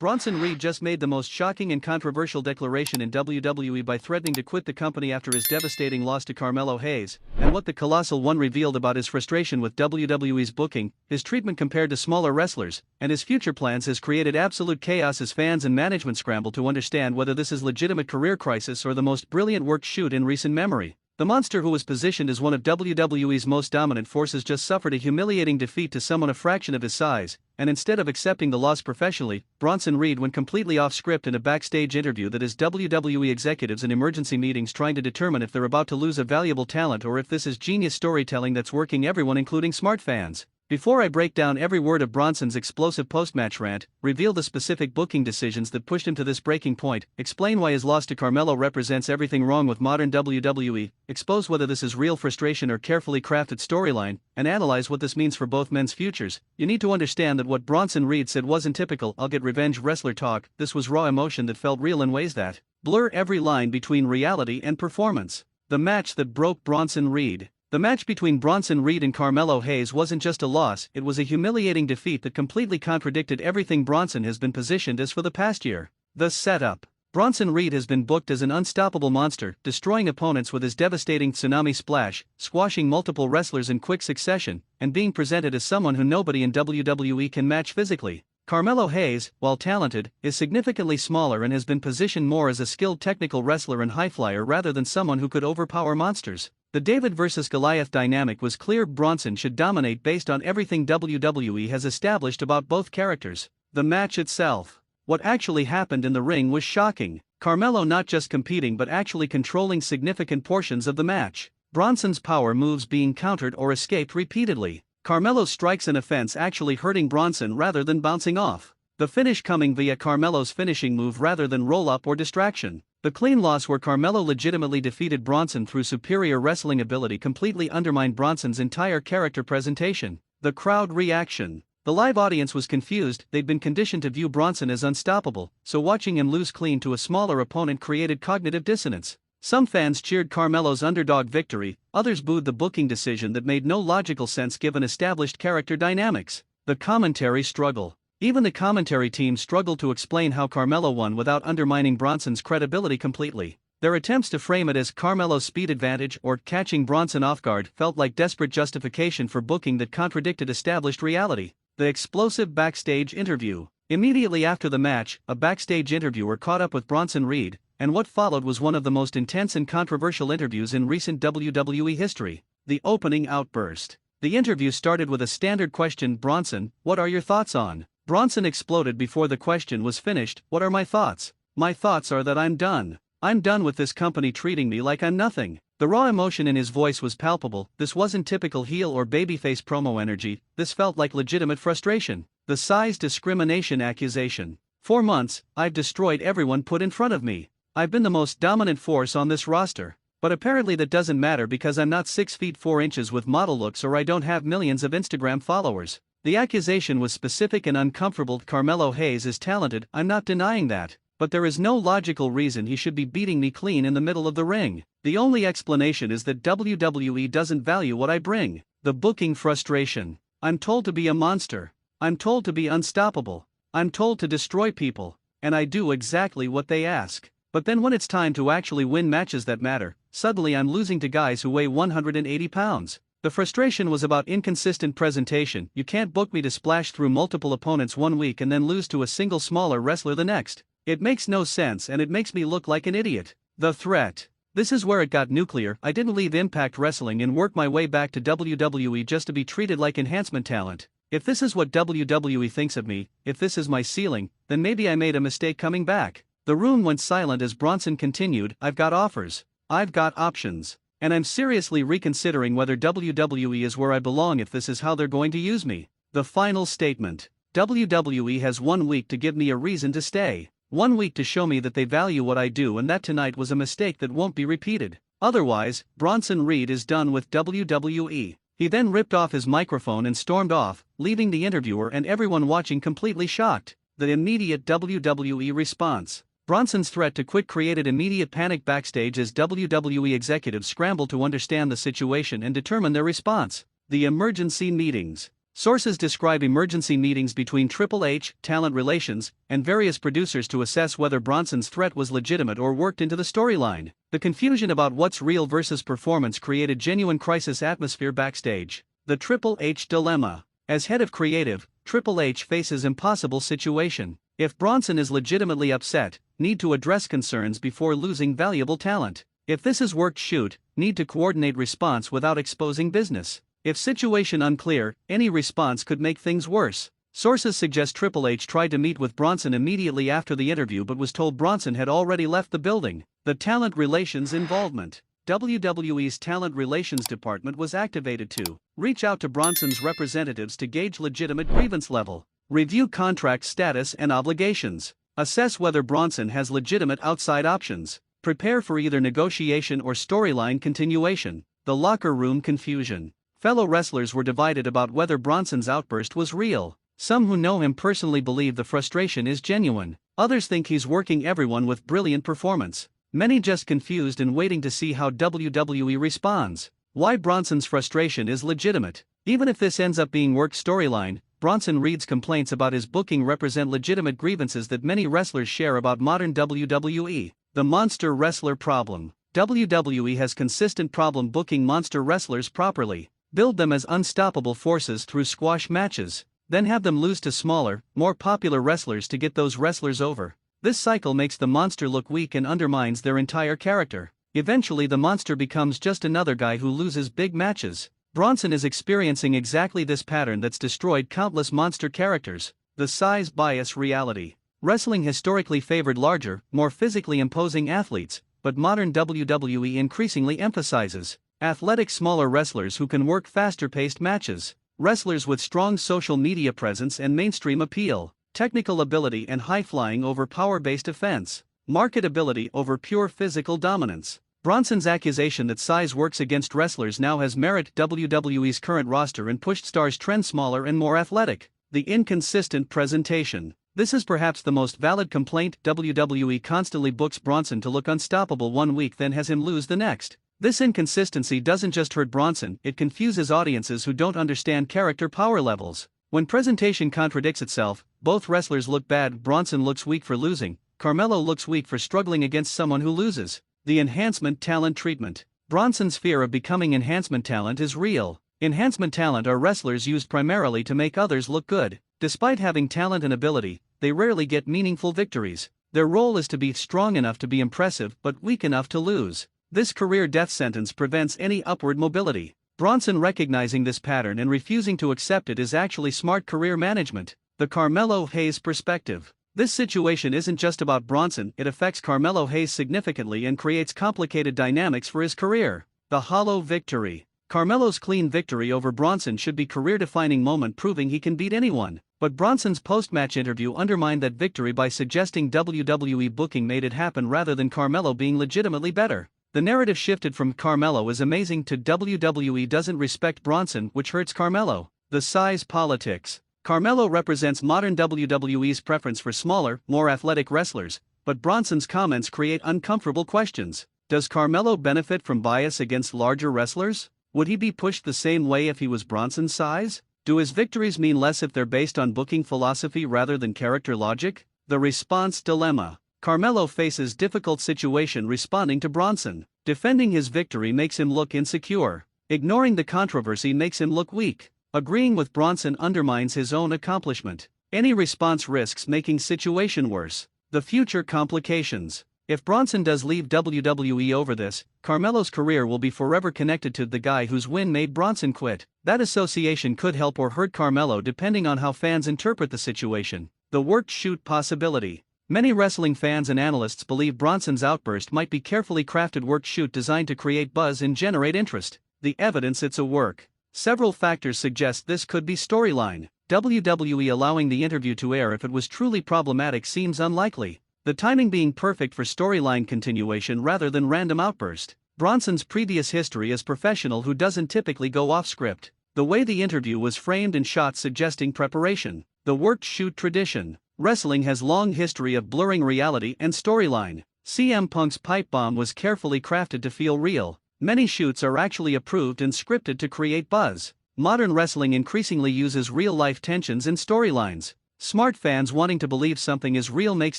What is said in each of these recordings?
Bronson Reed just made the most shocking and controversial declaration in WWE by threatening to quit the company after his devastating loss to Carmelo Hayes, and what the Colossal One revealed about his frustration with WWE's booking, his treatment compared to smaller wrestlers, and his future plans has created absolute chaos as fans and management scramble to understand whether this is legitimate career crisis or the most brilliant work shoot in recent memory. The monster who was positioned as one of WWE's most dominant forces just suffered a humiliating defeat to someone a fraction of his size, and instead of accepting the loss professionally, Bronson Reed went completely off script in a backstage interview that has WWE executives in emergency meetings trying to determine if they're about to lose a valuable talent or if this is genius storytelling that's working everyone including smart fans. Before I break down every word of Bronson's explosive post-match rant, reveal the specific booking decisions that pushed him to this breaking point, explain why his loss to Carmelo represents everything wrong with modern WWE, expose whether this is real frustration or carefully crafted storyline, and analyze what this means for both men's futures, you need to understand that what Bronson Reed said wasn't typical "I'll get revenge" wrestler talk. This was raw emotion that felt real in ways that blur every line between reality and performance. The match that broke Bronson Reed. The match between Bronson Reed and Carmelo Hayes wasn't just a loss, it was a humiliating defeat that completely contradicted everything Bronson has been positioned as for the past year. The setup. Bronson Reed has been booked as an unstoppable monster, destroying opponents with his devastating tsunami splash, squashing multiple wrestlers in quick succession, and being presented as someone who nobody in WWE can match physically. Carmelo Hayes, while talented, is significantly smaller and has been positioned more as a skilled technical wrestler and highflyer rather than someone who could overpower monsters. The David vs. Goliath dynamic was clear. Bronson should dominate based on everything WWE has established about both characters. The match itself. What actually happened in the ring was shocking. Carmelo not just competing but actually controlling significant portions of the match. Bronson's power moves being countered or escaped repeatedly. Carmelo's strikes and offense actually hurting Bronson rather than bouncing off. The finish coming via Carmelo's finishing move rather than roll-up or distraction. The clean loss where Carmelo legitimately defeated Bronson through superior wrestling ability completely undermined Bronson's entire character presentation. The crowd reaction. The live audience was confused. They'd been conditioned to view Bronson as unstoppable, so watching him lose clean to a smaller opponent created cognitive dissonance. Some fans cheered Carmelo's underdog victory, others booed the booking decision that made no logical sense given established character dynamics. The commentary struggle. Even the commentary team struggled to explain how Carmelo won without undermining Bronson's credibility completely. Their attempts to frame it as Carmelo's speed advantage or catching Bronson off guard felt like desperate justification for booking that contradicted established reality. The explosive backstage interview. Immediately after the match, a backstage interviewer caught up with Bronson Reed, and what followed was one of the most intense and controversial interviews in recent WWE history. The opening outburst. The interview started with a standard question: "Bronson, what are your thoughts on?" Bronson exploded before the question was finished. "What are my thoughts? My thoughts are that I'm done. I'm done with this company treating me like I'm nothing." The raw emotion in his voice was palpable. This wasn't typical heel or babyface promo energy, this felt like legitimate frustration. The size discrimination accusation. "For months, I've destroyed everyone put in front of me. I've been the most dominant force on this roster. But apparently that doesn't matter because I'm not 6 feet 4 inches with model looks or I don't have millions of Instagram followers." The accusation was specific and uncomfortable. Carmelo Hayes is talented, I'm not denying that. But there is no logical reason he should be beating me clean in the middle of the ring. The only explanation is that WWE doesn't value what I bring. The booking frustration. I'm told to be a monster. I'm told to be unstoppable. I'm told to destroy people. And I do exactly what they ask. But then when it's time to actually win matches that matter, suddenly I'm losing to guys who weigh 180 pounds. The frustration was about inconsistent presentation. You can't book me to splash through multiple opponents one week and then lose to a single smaller wrestler the next. It makes no sense and it makes me look like an idiot. The threat. This is where it got nuclear. I didn't leave Impact Wrestling and work my way back to WWE just to be treated like enhancement talent. If this is what WWE thinks of me, if this is my ceiling, then maybe I made a mistake coming back. The room went silent as Bronson continued, "I've got offers. I've got options. And I'm seriously reconsidering whether WWE is where I belong if this is how they're going to use me." The final statement. WWE has 1 week to give me a reason to stay. 1 week to show me that they value what I do and that tonight was a mistake that won't be repeated. Otherwise, Bronson Reed is done with WWE. He then ripped off his microphone and stormed off, leaving the interviewer and everyone watching completely shocked. The immediate WWE response. Bronson's threat to quit created immediate panic backstage as WWE executives scrambled to understand the situation and determine their response. The emergency meetings. Sources describe emergency meetings between Triple H, talent relations, and various producers to assess whether Bronson's threat was legitimate or worked into the storyline. The confusion about what's real versus performance created genuine crisis atmosphere backstage. The Triple H dilemma. As head of creative, Triple H faces impossible situation. If Bronson is legitimately upset, need to address concerns before losing valuable talent. If this is worked shoot, need to coordinate response without exposing business. If situation unclear, any response could make things worse. Sources suggest Triple H tried to meet with Bronson immediately after the interview but was told Bronson had already left the building. The talent relations involvement. WWE's talent relations department was activated to reach out to Bronson's representatives to gauge legitimate grievance level, review contract status and obligations, assess whether Bronson has legitimate outside options, prepare for either negotiation or storyline continuation. The locker room confusion. Fellow wrestlers were divided about whether Bronson's outburst was real. Some who know him personally believe the frustration is genuine. Others think he's working everyone with brilliant performance. Many just confused and waiting to see how WWE responds. Why Bronson's frustration is legitimate. Even if this ends up being worked storyline, Bronson reads complaints about his booking represent legitimate grievances that many wrestlers share about modern WWE. The monster wrestler problem. WWE has consistent problem booking monster wrestlers properly. Build them as unstoppable forces through squash matches, then have them lose to smaller, more popular wrestlers to get those wrestlers over. This cycle makes the monster look weak and undermines their entire character. Eventually the monster becomes just another guy who loses big matches. Bronson is experiencing exactly this pattern that's destroyed countless monster characters. The size bias reality. Wrestling historically favored larger, more physically imposing athletes, but modern WWE increasingly emphasizes athletic smaller wrestlers who can work faster-paced matches, wrestlers with strong social media presence and mainstream appeal, technical ability and high-flying over power-based offense, marketability over pure physical dominance. Bronson's accusation that size works against wrestlers now has merit. WWE's current roster and pushed stars trend smaller and more athletic. The inconsistent presentation. This is perhaps the most valid complaint. WWE constantly books Bronson to look unstoppable one week then has him lose the next. This inconsistency doesn't just hurt Bronson, it confuses audiences who don't understand character power levels. When presentation contradicts itself, both wrestlers look bad. Bronson looks weak for losing, Carmelo looks weak for struggling against someone who loses. The enhancement talent treatment. Bronson's fear of becoming enhancement talent is real. Enhancement talent are wrestlers used primarily to make others look good. Despite having talent and ability, they rarely get meaningful victories. Their role is to be strong enough to be impressive but weak enough to lose. This career death sentence prevents any upward mobility. Bronson recognizing this pattern and refusing to accept it is actually smart career management. The Carmelo Hayes perspective. This situation isn't just about Bronson, it affects Carmelo Hayes significantly and creates complicated dynamics for his career. The hollow victory. Carmelo's clean victory over Bronson should be career-defining moment proving he can beat anyone. But Bronson's post-match interview undermined that victory by suggesting WWE booking made it happen rather than Carmelo being legitimately better. The narrative shifted from Carmelo is amazing to WWE doesn't respect Bronson, which hurts Carmelo. The size politics. Carmelo represents modern WWE's preference for smaller, more athletic wrestlers, but Bronson's comments create uncomfortable questions. Does Carmelo benefit from bias against larger wrestlers? Would he be pushed the same way if he was Bronson's size? Do his victories mean less if they're based on booking philosophy rather than character logic? The response dilemma. Carmelo faces difficult situation responding to Bronson. Defending his victory makes him look insecure. Ignoring the controversy makes him look weak. Agreeing with Bronson undermines his own accomplishment. Any response risks making situation worse. The future complications. If Bronson does leave WWE over this, Carmelo's career will be forever connected to the guy whose win made Bronson quit. That association could help or hurt Carmelo depending on how fans interpret the situation. The worked shoot possibility. Many wrestling fans and analysts believe Bronson's outburst might be carefully crafted worked shoot designed to create buzz and generate interest. The evidence it's a work. Several factors suggest this could be storyline. WWE allowing the interview to air if it was truly problematic seems unlikely. The timing being perfect for storyline continuation rather than random outburst. Bronson's previous history as professional who doesn't typically go off script. The way the interview was framed and shot suggesting preparation. The worked shoot tradition. Wrestling has long history of blurring reality and storyline. CM Punk's pipe bomb was carefully crafted to feel real. Many shoots are actually approved and scripted to create buzz. Modern wrestling increasingly uses real-life tensions and storylines. Smart fans wanting to believe something is real makes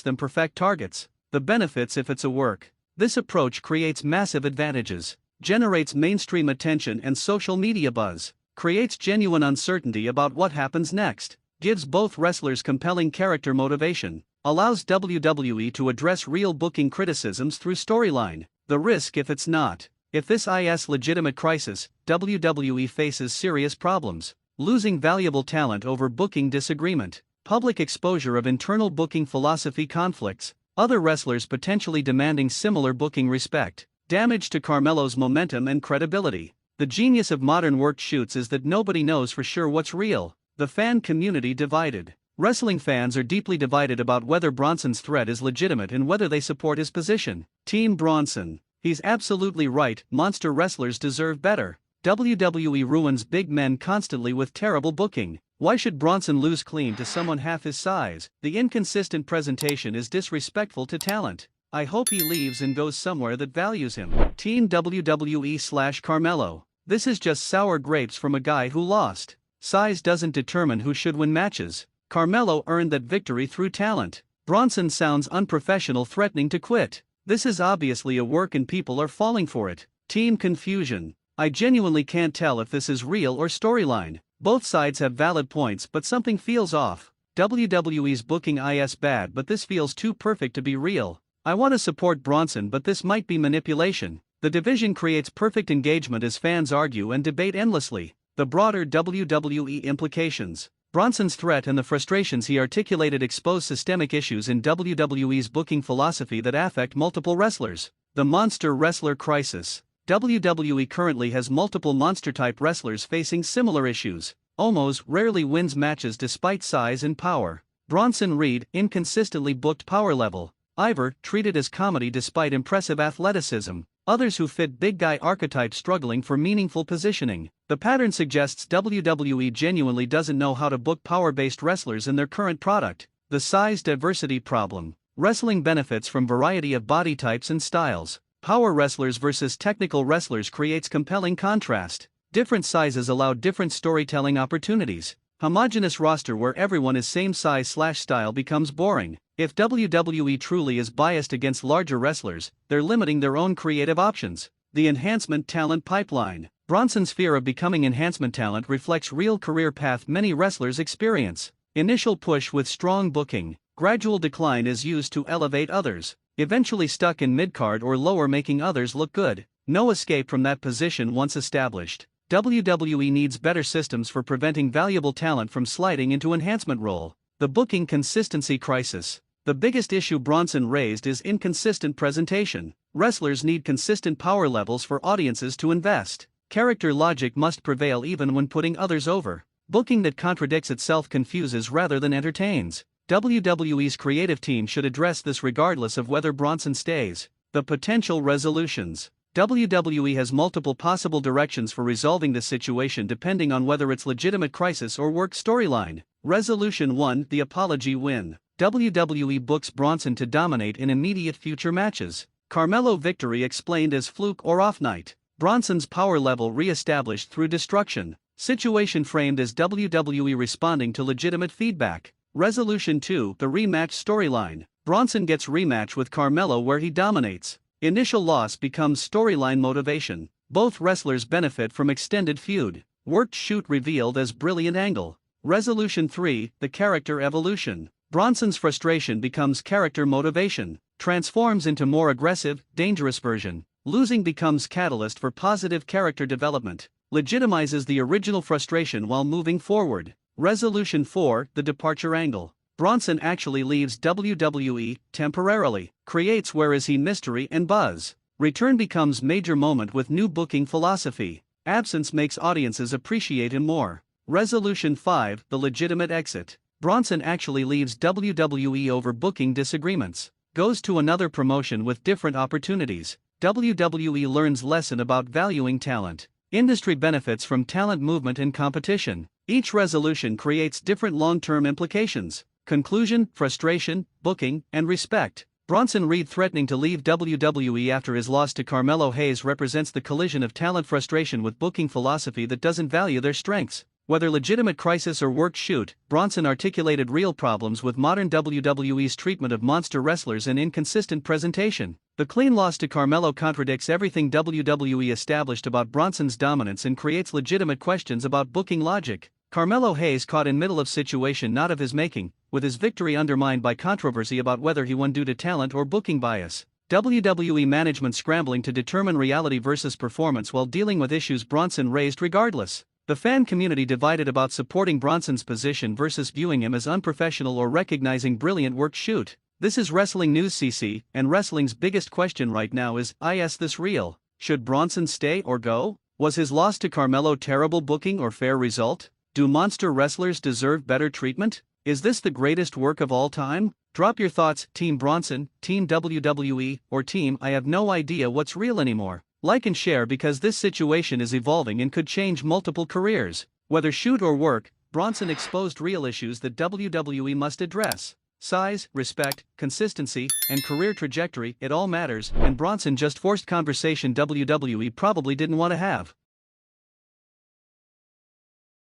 them perfect targets. The benefits if it's a work. This approach creates massive advantages, generates mainstream attention and social media buzz, creates genuine uncertainty about what happens next, gives both wrestlers compelling character motivation, allows WWE to address real booking criticisms through storyline. The risk if it's not. If this is legitimate crisis, WWE faces serious problems, losing valuable talent over booking disagreement, public exposure of internal booking philosophy conflicts, other wrestlers potentially demanding similar booking respect, damage to Carmelo's momentum and credibility. The genius of modern worked shoots is that nobody knows for sure what's real. The fan community divided. Wrestling fans are deeply divided about whether Bronson's threat is legitimate and whether they support his position. Team Bronson. He's absolutely right, monster wrestlers deserve better. WWE ruins big men constantly with terrible booking. Why should Bronson lose clean to someone half his size? The inconsistent presentation is disrespectful to talent. I hope he leaves and goes somewhere that values him. Team WWE/Carmelo. This is just sour grapes from a guy who lost. Size doesn't determine who should win matches. Carmelo earned that victory through talent. Bronson sounds unprofessional, threatening to quit. This is obviously a work and people are falling for it. Team confusion. I genuinely can't tell if this is real or storyline. Both sides have valid points, but something feels off. WWE's booking is bad, but this feels too perfect to be real. I want to support Bronson, but this might be manipulation. The division creates perfect engagement as fans argue and debate endlessly. The broader WWE implications. Bronson's threat and the frustrations he articulated expose systemic issues in WWE's booking philosophy that affect multiple wrestlers. The monster wrestler crisis. WWE currently has multiple monster-type wrestlers facing similar issues. Omos rarely wins matches despite size and power. Bronson Reed, inconsistently booked power level. Ivar, treated as comedy despite impressive athleticism. Others who fit big guy archetype struggling for meaningful positioning. The pattern suggests WWE genuinely doesn't know how to book power-based wrestlers in their current product. The size diversity problem. Wrestling benefits from variety of body types and styles. Power wrestlers versus technical wrestlers creates compelling contrast. Different sizes allow different storytelling opportunities. Homogeneous roster where everyone is same size/style becomes boring. If WWE truly is biased against larger wrestlers, they're limiting their own creative options. The enhancement talent pipeline. Bronson's fear of becoming enhancement talent reflects real career path many wrestlers experience. Initial push with strong booking. Gradual decline is used to elevate others. Eventually stuck in mid-card or lower, making others look good. No escape from that position once established. WWE needs better systems for preventing valuable talent from sliding into enhancement role. The booking consistency crisis. The biggest issue Bronson raised is inconsistent presentation. Wrestlers need consistent power levels for audiences to invest. Character logic must prevail even when putting others over. Booking that contradicts itself confuses rather than entertains. WWE's creative team should address this regardless of whether Bronson stays. The potential resolutions. WWE has multiple possible directions for resolving this situation depending on whether it's legitimate crisis or work storyline. Resolution 1: The apology win. WWE books Bronson to dominate in immediate future matches. Carmelo victory explained as fluke or off night. Bronson's power level re-established through destruction. Situation framed as WWE responding to legitimate feedback. Resolution 2: The rematch storyline. Bronson gets rematch with Carmelo where he dominates. Initial loss becomes storyline motivation. Both wrestlers benefit from extended feud. Worked shoot revealed as brilliant angle. Resolution 3: The character evolution. Bronson's frustration becomes character motivation. Transforms into more aggressive, dangerous version. Losing becomes catalyst for positive character development. Legitimizes the original frustration while moving forward. Resolution 4: The departure angle. Bronson actually leaves WWE temporarily. Creates where is he mystery and buzz. Return becomes major moment with new booking philosophy. Absence makes audiences appreciate him more. Resolution 5: The legitimate exit. Bronson actually leaves WWE over booking disagreements. Goes to another promotion with different opportunities. WWE learns lesson about valuing talent. Industry benefits from talent movement and competition. Each resolution creates different long-term implications. Conclusion: frustration, booking, and respect. Bronson Reed threatening to leave WWE after his loss to Carmelo Hayes represents the collision of talent frustration with booking philosophy that doesn't value their strengths. Whether legitimate crisis or work shoot, Bronson articulated real problems with modern WWE's treatment of monster wrestlers and inconsistent presentation. The clean loss to Carmelo contradicts everything WWE established about Bronson's dominance and creates legitimate questions about booking logic. Carmelo Hayes caught in middle of situation not of his making, with his victory undermined by controversy about whether he won due to talent or booking bias. WWE management scrambling to determine reality versus performance while dealing with issues Bronson raised regardless. The fan community divided about supporting Bronson's position versus viewing him as unprofessional or recognizing brilliant work shoot. This is WrestlingNewsCC, and wrestling's biggest question right now is, is this real? Should Bronson stay or go? Was his loss to Carmelo terrible booking or fair result? Do monster wrestlers deserve better treatment? Is this the greatest work of all time? Drop your thoughts, Team Bronson, Team WWE, or Team I have no idea what's real anymore. Like and share because this situation is evolving and could change multiple careers. Whether shoot or work, Bronson exposed real issues that WWE must address. Size, respect, consistency, and career trajectory, it all matters, and Bronson just forced conversation WWE probably didn't want to have.